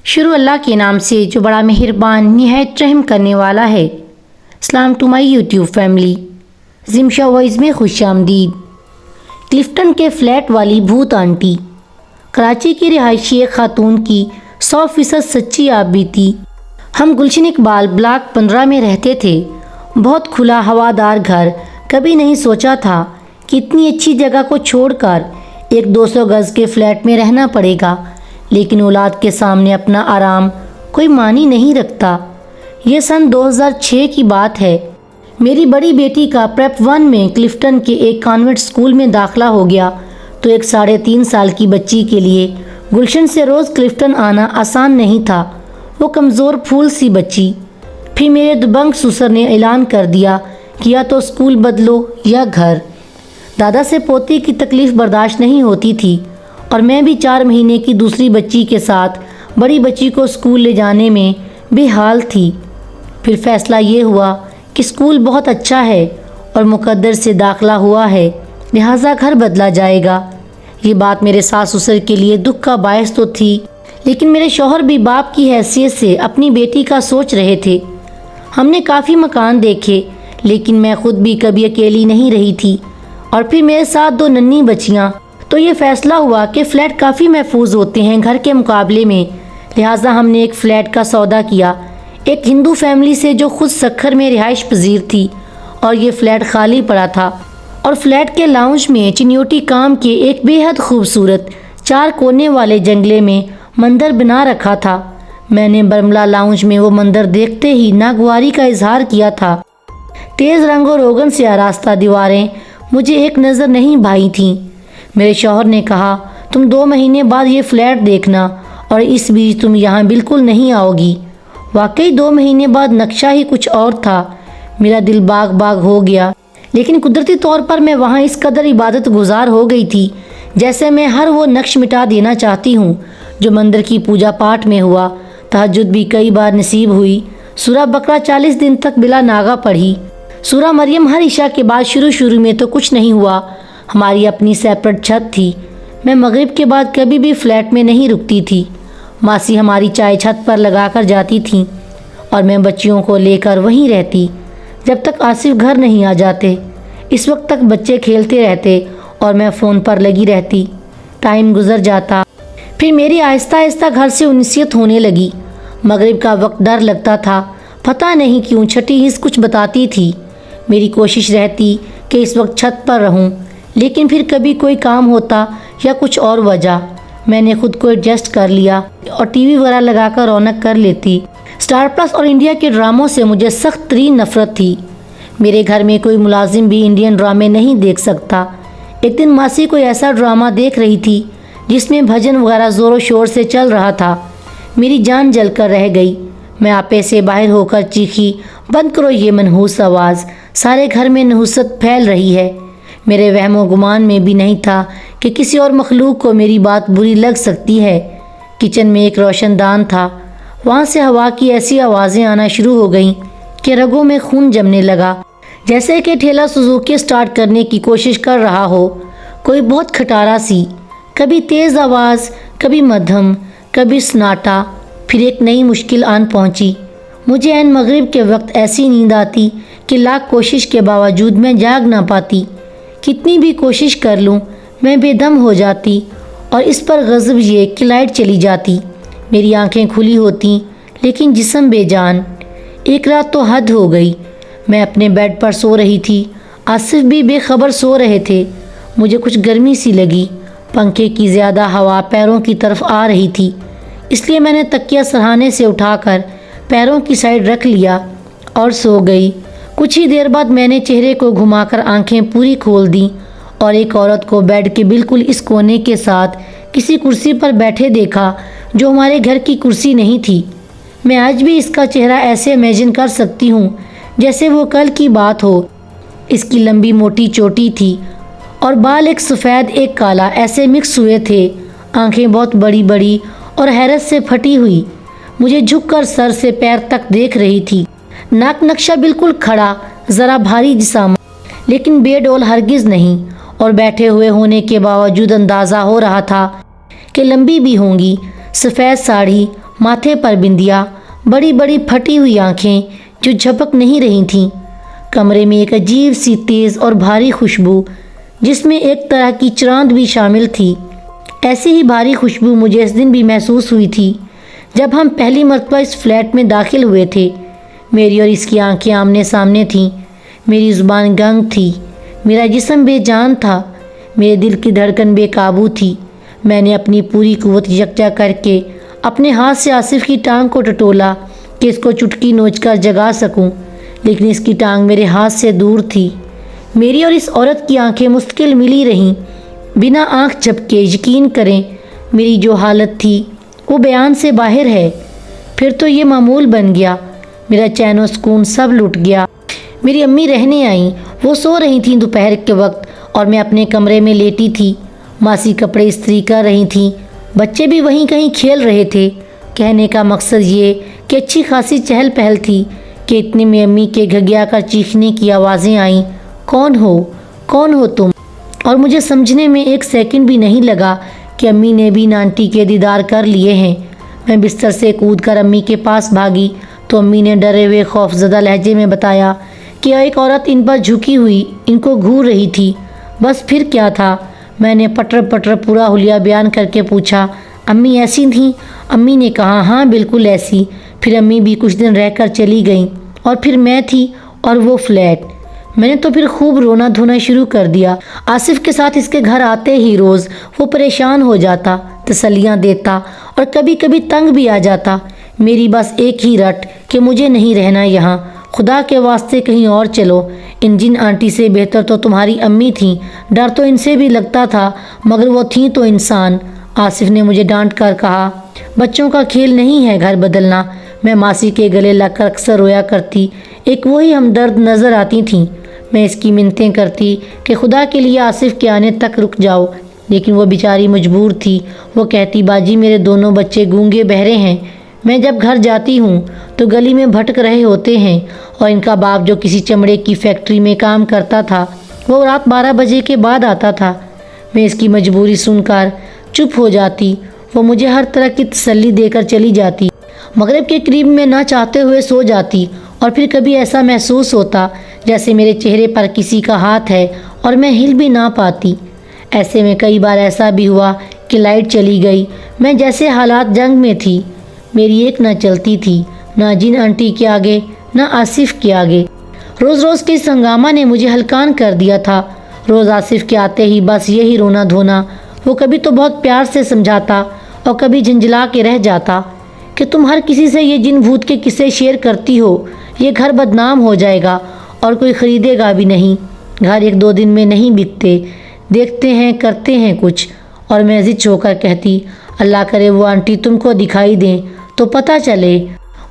شروع اللہ کے نام سے جو بڑا مہربان نہایت رحم کرنے والا ہے۔ سلام ٹو مائی یوٹیوب فیملی، زمشا وائز میں خوش آمدید۔ کلفٹن کے فلیٹ والی بھوت آنٹی۔ کراچی کی رہائشی ایک خاتون کی 100% سچی آپ بیتی۔ ہم گلشن اقبال بلاک 15 میں رہتے تھے۔ بہت کھلا ہوادار گھر۔ کبھی نہیں سوچا تھا کہ اتنی اچھی جگہ کو چھوڑ کر ایک 200 گز کے فلیٹ میں رہنا پڑے گا، لیکن اولاد کے سامنے اپنا آرام کوئی معنی نہیں رکھتا۔ یہ سن 2006 کی بات ہے۔ میری بڑی بیٹی کا پریپ 1 میں کلفٹن کے ایک کانوینٹ اسکول میں داخلہ ہو گیا تو ایک 3.5 سال کی بچی کے لیے گلشن سے روز کلفٹن آنا آسان نہیں تھا۔ وہ کمزور پھول سی بچی۔ پھر میرے دبنگ سسر نے اعلان کر دیا کہ یا تو اسکول بدلو یا گھر۔ دادا سے پوتی کی تکلیف برداشت نہیں ہوتی تھی اور میں بھی 4 مہینے کی دوسری بچی کے ساتھ بڑی بچی کو اسکول لے جانے میں بے حال تھی۔ پھر فیصلہ یہ ہوا کہ اسکول بہت اچھا ہے اور مقدر سے داخلہ ہوا ہے، لہٰذا گھر بدلا جائے گا۔ یہ بات میرے ساس سسر کے لیے دکھ کا باعث تو تھی، لیکن میرے شوہر بھی باپ کی حیثیت سے اپنی بیٹی کا سوچ رہے تھے۔ ہم نے کافی مکان دیکھے، لیکن میں خود بھی کبھی اکیلی نہیں رہی تھی، اور پھر میرے ساتھ 2 ننھی بچیاں، تو یہ فیصلہ ہوا کہ فلیٹ کافی محفوظ ہوتے ہیں گھر کے مقابلے میں، لہٰذا ہم نے ایک فلیٹ کا سودا کیا، ایک ہندو فیملی سے جو خود سکھر میں رہائش پذیر تھی، اور یہ فلیٹ خالی پڑا تھا، اور فلیٹ کے لاؤنج میں چنیوٹی کام کے ایک بے حد خوبصورت 4 کونے والے جنگلے میں مندر بنا رکھا تھا۔ میں نے برملا لاؤنج میں وہ مندر دیکھتے ہی ناگواری کا اظہار کیا تھا۔ تیز رنگ و روغن سے آراستہ دیواریں مجھے ایک نظر نہیں بھائی تھیں۔ میرے شوہر نے کہا، تم 2 مہینے بعد یہ فلیٹ دیکھنا، اور اس بیچ تم یہاں بالکل نہیں آؤ گی۔ واقعی 2 مہینے بعد نقشہ ہی کچھ اور تھا۔ میرا دل باغ باغ ہو گیا، لیکن قدرتی طور پر میں وہاں اس قدر عبادت گزار ہو گئی تھی جیسے میں ہر وہ نقش مٹا دینا چاہتی ہوں جو مندر کی پوجا پاٹ میں ہوا۔ تہجد بھی کئی بار نصیب ہوئی۔ سورہ بقرہ 40 دن تک بلا ناغہ پڑھی۔ سورہ مریم ہر عشاء کے بعد شروع میں تو کچھ نہیں ہوا۔ ہماری اپنی سیپریٹ چھت تھی۔ میں مغرب کے بعد کبھی بھی فلیٹ میں نہیں رکتی تھی۔ ماسی ہماری چائے چھت پر لگا کر جاتی تھیں اور میں بچیوں کو لے کر وہیں رہتی جب تک آصف گھر نہیں آ جاتے۔ اس وقت تک بچے کھیلتے رہتے اور میں فون پر لگی رہتی۔ ٹائم گزر جاتا۔ پھر میری آہستہ آہستہ گھر سے انیسیت ہونے لگی۔ مغرب کا وقت ڈر لگتا تھا، پتہ نہیں کیوں چھٹی حس کچھ بتاتی تھی۔ میری کوشش رہتی کہ اس وقت چھت پر رہوں، لیکن پھر کبھی کوئی کام ہوتا یا کچھ اور وجہ۔ میں نے خود کو ایڈجسٹ کر لیا اور ٹی وی وغیرہ لگا کر رونق کر لیتی۔ اسٹار پلس اور انڈیا کے ڈراموں سے مجھے سخت ترین نفرت تھی۔ میرے گھر میں کوئی ملازم بھی انڈین ڈرامے نہیں دیکھ سکتا۔ ایک دن ماسی کوئی ایسا ڈرامہ دیکھ رہی تھی جس میں بھجن وغیرہ زور و شور سے چل رہا تھا۔ میری جان جل کر رہ گئی۔ میں آپے سے باہر ہو کر چیخی، بند کرو یہ منحوس آواز، سارے گھر میں نحوست پھیل رہی ہے۔ میرے وہم و گمان میں بھی نہیں تھا کہ کسی اور مخلوق کو میری بات بری لگ سکتی ہے۔ کچن میں ایک روشن دان تھا، وہاں سے ہوا کی ایسی آوازیں آنا شروع ہو گئیں کہ رگوں میں خون جمنے لگا، جیسے کہ ٹھیلا سوزوکی سٹارٹ کرنے کی کوشش کر رہا ہو کوئی بہت کھٹارا سی، کبھی تیز آواز، کبھی مدھم، کبھی سناٹا۔ پھر ایک نئی مشکل آن پہنچی۔ مجھے عین مغرب کے وقت ایسی نیند آتی کہ لاکھ کوشش کے باوجود میں جاگ نہ پاتی۔ کتنی بھی کوشش کر لوں میں بے دم ہو جاتی، اور اس پر غضب یہ کہ لائٹ چلی جاتی۔ میری آنکھیں کھلی ہوتی لیکن جسم بے جان۔ ایک رات تو حد ہو گئی۔ میں اپنے بیڈ پر سو رہی تھی، آصف بھی بے خبر سو رہے تھے۔ مجھے کچھ گرمی سی لگی۔ پنکھے کی زیادہ ہوا پیروں کی طرف آ رہی تھی، اس لیے میں نے تکیہ سرہانے سے اٹھا کر پیروں کی سائڈ رکھ لیا اور سو گئی۔ کچھ ہی دیر بعد میں نے چہرے کو گھما کر آنکھیں پوری کھول دیں اور ایک عورت کو بیڈ کے بالکل اس کونے کے ساتھ کسی کرسی پر بیٹھے دیکھا جو ہمارے گھر کی کرسی نہیں تھی۔ میں آج بھی اس کا چہرہ ایسے امیجن کر سکتی ہوں جیسے وہ کل کی بات ہو۔ اس کی لمبی موٹی چوٹی تھی اور بال ایک سفید ایک کالا ایسے مکس ہوئے تھے۔ آنکھیں بہت بڑی بڑی اور حیرت سے پھٹی ہوئی مجھے جھک کر سر سے پیر تک دیکھ رہی تھی۔ ناک نقشہ بالکل کھڑا، ذرا بھاری جسام، لیکن بے ڈول ہرگز نہیں، اور بیٹھے ہوئے ہونے کے باوجود اندازہ ہو رہا تھا کہ لمبی بھی ہوں گی۔ سفید ساڑھی، माथे पर बिंदिया, बड़ी बड़ी फटी हुई आंखें जो झपक नहीं रही थीं। कमरे में एक अजीब सी तेज़ और भारी खुशबू, जिसमें एक तरह की चिरांद भी शामिल थी। ऐसी ही भारी खुशबू मुझे इस दिन भी महसूस हुई थी जब हम पहली मर्तबा इस फ्लैट में दाखिल हुए थे। मेरी और इसकी आंखें आमने सामने थीं। मेरी ज़ुबान गंग थी, मेरा जिस्म बेजान था, मेरे दिल की धड़कन बेकाबू थी। मैंने अपनी पूरी कुव्वत यकजा करके अपने हाथ से आसिफ की टांग को टटोला कि इसको चुटकी नोचकर जगा सकूं, लेकिन इसकी टांग मेरे हाथ से दूर थी। मेरी और इस औरत की आंखें मुस्तकिल मिली रहीं, बिना आंख झपके। यकीन करें, मेरी जो हालत थी वो बयान से बाहर है। फिर तो ये मामूल बन गया। मेरा चैन और सुकून सब लुट गया। मेरी अम्मी रहने आईं। वो सो रही थीं दोपहर के वक्त और मैं अपने कमरे में लेटी थी। मासी कपड़े इस्त्री कर रही थीं, बच्चे भी वहीं कहीं खेल रहे थे। कहने का मकसद ये कि अच्छी खासी चहल पहल थी कि इतने में अम्मी के घगिया कर चीखने की आवाज़ें आईं, कौन हो तुम? और मुझे समझने में एक सेकंड भी नहीं लगा कि अम्मी ने भी आंटी के दीदार कर लिए हैं। मैं बिस्तर से कूद कर अम्मी के पास भागी तो अम्मी ने डरे हुए खौफजदा लहजे में बताया कि एक औरत इन पर झुकी हुई इनको घूर रही थी। बस फिर क्या था? मैंने पटर पटर पूरा हुलिया बयान करके पूछा, अम्मी ऐसी थीं? अम्मी ने कहा, हाँ बिल्कुल ऐसी। फिर अम्मी भी कुछ दिन रहकर चली गईं और फिर मैं थी और वो फ्लैट। मैंने तो फिर खूब रोना धोना शुरू कर दिया। आसिफ के साथ इसके घर आते ही रोज़ वो परेशान हो जाता, तसल्लियाँ देता और कभी कभी तंग भी आ जाता। मेरी बस एक ही रट कि मुझे नहीं रहना यहाँ, खुदा के वास्ते कहीं और चलो। इन जिन आंटी से बेहतर तो तुम्हारी अम्मी थीं, डर तो इनसे भी लगता था, मगर वो थीं तो इंसान। आसिफ ने मुझे डांट कर कहा, बच्चों का खेल नहीं है घर बदलना। मैं मासी के गले लगकर अक्सर रोया करती। एक वही हमदर्द नज़र आती थीं। मैं इसकी मिन्नतें करती कि खुदा के लिए आसिफ के आने तक रुक जाओ, लेकिन वो बेचारी मजबूर थी। वो कहती, बाजी मेरे दोनों बच्चे गूंगे बहरे हैं, मैं जब घर जाती हूँ तो गली में भटक रहे होते हैं, और इनका बाप जो किसी चमड़े की फैक्ट्री में काम करता था वो रात 12 बजे के बाद आता था। मैं इसकी मजबूरी सुनकर चुप हो जाती। वो मुझे हर तरह की तसल्ली देकर चली जाती। मगरिब के करीब मैं ना चाहते हुए सो जाती और फिर कभी ऐसा महसूस होता जैसे मेरे चेहरे पर किसी का हाथ है और मैं हिल भी ना पाती। ऐसे में कई बार ऐसा भी हुआ कि लाइट चली गई। मैं जैसे हालात जंग में थी। मेरी एक ना चलती थी, ना जिन आंटी के आगे ना आसिफ के आगे। रोज़ रोज़ के इस हंगामा ने मुझे हलकान कर दिया था। रोज़ आसिफ के आते ही बस यही रोना धोना। वो कभी तो बहुत प्यार से समझाता और कभी झंझला के रह जाता कि तुम हर किसी से ये जिन भूत के किस्से शेयर करती हो, ये घर बदनाम हो जाएगा और कोई ख़रीदेगा भी नहीं। घर 1-2 दिन में नहीं बिकते, देखते हैं करते हैं कुछ। और मैं ज़िद होकर कहती, अल्लाह करे वो आंटी तुमको दिखाई दें तो पता चले।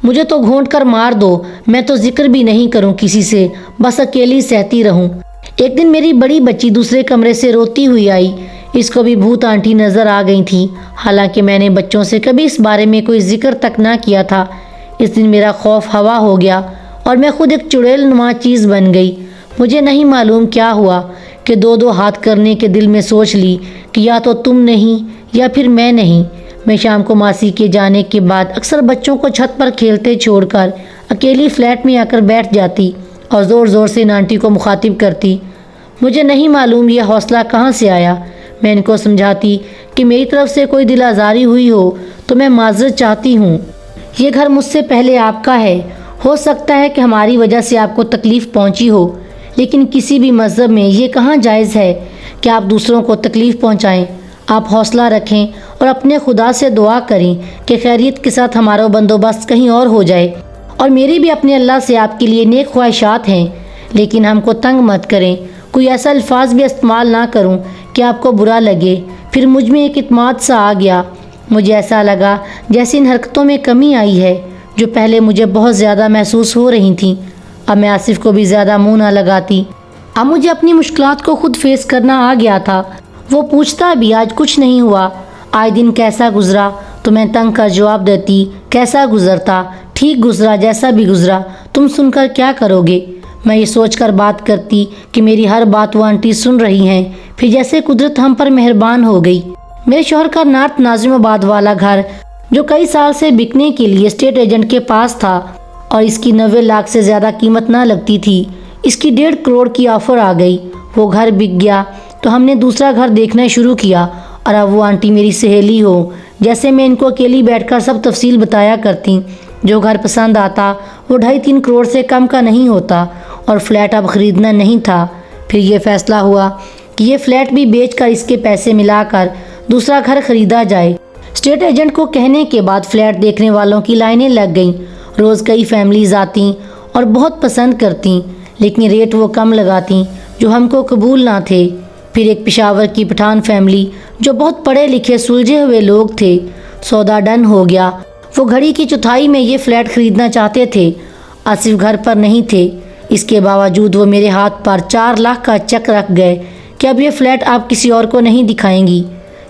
मुझे तो घोंट कर मार दो, मैं तो जिक्र भी नहीं करूं किसी से, बस अकेली सहती रहूं। एक दिन मेरी बड़ी बच्ची दूसरे कमरे से रोती हुई आई। इसको भी भूत आंटी नज़र आ गई थी। हालांकि मैंने बच्चों से कभी इस बारे में कोई जिक्र तक ना किया था। इस दिन मेरा खौफ हवा हो गया और मैं खुद एक चुड़ैल नुमा चीज़ बन गई। मुझे नहीं मालूम क्या हुआ कि 2-2 हाथ करने के दिल में सोच ली कि या तो तुम नहीं या फिर मैं नहीं। मैं शाम को मासी के जाने के बाद अक्सर बच्चों को छत पर खेलते छोड़कर अकेली फ्लैट में आकर बैठ जाती और ज़ोर ज़ोर से आंटी को मुखातिब करती। मुझे नहीं मालूम यह हौसला कहाँ से आया। मैं इनको समझाती कि मेरी तरफ से कोई दिल आज़ारी हुई हो तो मैं माजरत चाहती हूँ। ये घर मुझसे पहले आपका है। हो सकता है कि हमारी वजह से आपको तकलीफ़ पहुँची हो, लेकिन किसी भी मज़हब में ये कहाँ जायज़ है कि आप दूसरों को तकलीफ़ पहुँचाएँ। आप हौसला रखें और अपने खुदा से दुआ करें कि खैरियत के साथ हमारा बंदोबस्त कहीं और हो जाए। और मेरी भी अपने अल्लाह से आपके लिए नेक ख्वाहिशात हैं, लेकिन हमको तंग मत करें। कोई ऐसा अल्फाज भी इस्तेमाल ना करूं कि आपको बुरा लगे। फिर मुझ में एक इत्मीनान सा आ गया। मुझे ऐसा लगा जैसे इन हरकतों में कमी आई है जो पहले मुझे बहुत ज़्यादा महसूस हो रही थी। अब मैं आसिफ को भी ज़्यादा मुँह ना लगाती। अब मुझे अपनी मुश्किलात को खुद फेस करना आ गया था। वो पूछता भी, आज कुछ नहीं हुआ, आज दिन कैसा गुजरा? तो मैं तंग कर जवाब देती, कैसा गुजरता? ठीक गुजरा, जैसा भी गुजरा। तुम सुनकर क्या करोगे? मैं ये सोचकर बात करती कि मेरी हर बात वो आंटी सुन रही हैं। फिर जैसे कुदरत हम पर मेहरबान हो गई। मेरे शौहर का नॉर्थ नाजिमाबाद वाला घर जो कई साल से बिकने के लिए स्टेट एजेंट के पास था और इसकी 90 लाख से ज़्यादा कीमत ना लगती थी। इसकी 1.5 करोड़ की ऑफ़र आ गई। वो घर बिक गया तो हमने दूसरा घर देखना शुरू किया और अब वो आंटी मेरी सहेली हो जैसे मैं इनको अकेली बैठकर सब तफसील बताया करती। जो घर पसंद आता वो 2.5-3 करोड़ से कम का नहीं होता और फ्लैट अब ख़रीदना नहीं था। फिर ये फैसला हुआ कि ये फ्लैट भी बेचकर इसके पैसे मिलाकर दूसरा घर ख़रीदा जाए। स्टेट एजेंट को कहने के बाद फ्लैट देखने वालों की लाइनें लग गईं। रोज़ कई फैमिलीज़ आती और बहुत पसंद करती, लेकिन रेट वो कम लगाती जो हमको कबूल ना थे। फिर एक पेशावर की पठान फैमिली जो बहुत पढ़े लिखे सुलझे हुए लोग थे, सौदा डन हो गया। वो घड़ी की चौथाई में ये फ्लैट ख़रीदना चाहते थे। आसिफ घर पर नहीं थे, इसके बावजूद वो मेरे हाथ पर 4 लाख का चेक रख गए कि अब ये फ्लैट आप किसी और को नहीं दिखाएंगी।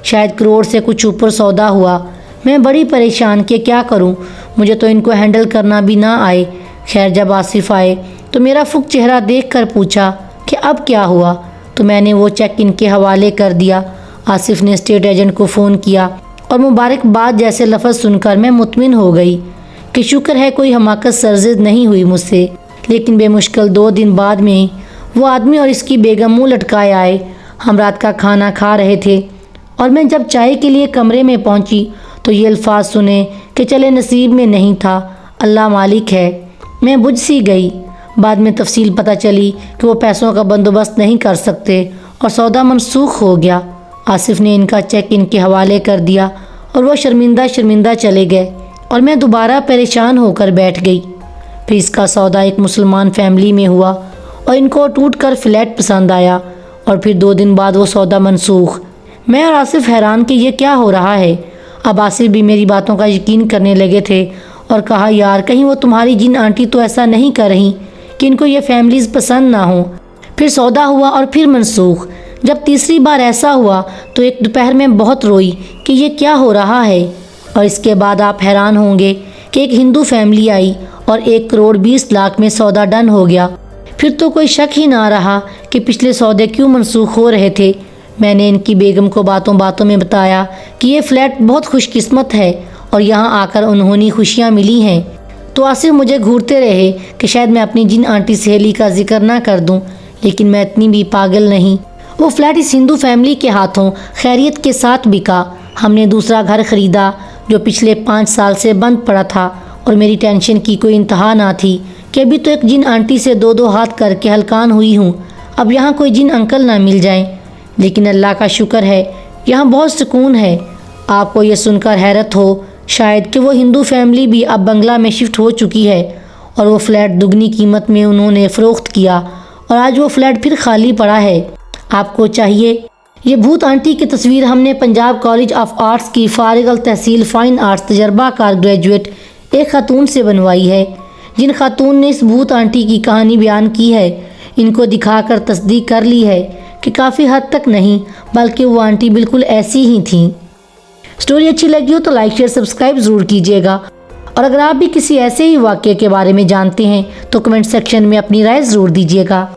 शायद करोड़ से कुछ ऊपर सौदा हुआ। मैं बड़ी परेशान कि क्या करूं, मुझे तो इनको हैंडल करना भी ना आए। खैर जब आसिफ आए तो मेरा फुक चेहरा देखकर पूछा कि अब क्या हुआ, तो मैंने वो चेक इनके हवाले कर दिया। आसिफ ने स्टेट एजेंट को फ़ोन किया और मुबारकबाद जैसे लफ्ज़ सुनकर मैं मुतमिन हो गई कि शुक्र है कोई हमाकत सरज़द नहीं हुई मुझसे। लेकिन बेमुश्किल 2 दिन बाद में वो आदमी और इसकी बेगम मुँह लटकाए आए। हम रात का खाना खा रहे थे और मैं जब चाय के लिए कमरे में पहुंची तो ये अल्फाज सुने कि चले नसीब में नहीं था, अल्लाह मालिक है। मैं बुझ सी गई। बाद में तफसील पता चली कि वो पैसों का बंदोबस्त नहीं कर सकते और सौदा मनसूख हो गया। आसिफ ने इनका चेक इनके हवाले कर दिया और वो शर्मिंदा चले गए और मैं दोबारा परेशान होकर बैठ गई। फिर इसका सौदा एक मुसलमान फैमिली में हुआ और इनको टूट कर फ्लैट पसंद आया और फिर 2 दिन बाद वो सौदा मनसूख। मैं और आसिफ हैरान कि ये क्या हो रहा है। अब आसिफ भी मेरी बातों का यकीन करने लगे थे और कहा यार कहीं वो तुम्हारी जिन आंटी तो ऐसा नहीं कर रही कि इनको ये फैमिलीज़ पसंद ना हो। फिर सौदा हुआ और फिर मनसूख। जब तीसरी बार ऐसा हुआ तो एक दोपहर में बहुत रोई कि ये क्या हो रहा है। और इसके बाद आप हैरान होंगे कि एक हिंदू फैमिली आई और 1 करोड़ 20 लाख में सौदा डन हो गया। फिर तो कोई शक ही ना रहा कि पिछले सौदे क्यों मनसूख हो रहे थे। मैंने इनकी बेगम को बातों बातों में बताया कि ये फ्लैट बहुत खुशकिस्मत है और यहाँ आकर उन्होंने खुशियाँ मिली हैं। तो आसिफ मुझे घूरते रहे कि शायद मैं अपनी जिन आंटी सहेली का जिक्र ना कर दूँ, लेकिन मैं इतनी भी पागल नहीं। वो फ्लैट इस हिंदू फैमिली के हाथों खैरियत के साथ बिका। हमने दूसरा घर ख़रीदा जो पिछले 5 साल से बंद पड़ा था और मेरी टेंशन की कोई इंतहा ना थी कि अभी तो एक जिन आंटी से 2-2 हाथ करके हलकान हुई हूँ, अब यहाँ कोई जिन अंकल ना मिल जाएं। लेकिन अल्लाह का शुक्र है यहाँ बहुत सुकून है। आपको ये सुनकर हैरत हो शायद कि वो हिंदू फैमिली भी अब बंगला में शिफ्ट हो चुकी है और वो फ्लैट दुगनी कीमत में उन्होंने फ़रोख्त किया और आज वो फ्लैट फिर खाली पड़ा है। आपको चाहिए ये भूत आंटी की तस्वीर हमने पंजाब कॉलेज ऑफ आर्ट्स की फारिग अल तहसील फ़ाइन आर्ट्स तजर्बाकार ग्रेजुएट एक खातून से बनवाई है। जिन खातून ने इस भूत आंटी की कहानी बयान की है, इनको दिखाकर तस्दीक कर ली है कि काफ़ी हद तक नहीं बल्कि वो आंटी बिल्कुल ऐसी ही थी। स्टोरी अच्छी लगी हो तो लाइक शेयर सब्सक्राइब ज़रूर कीजिएगा और अगर आप भी किसी ऐसे ही वाक़ये के बारे में जानते हैं तो कमेंट सेक्शन में अपनी राय ज़रूर दीजिएगा।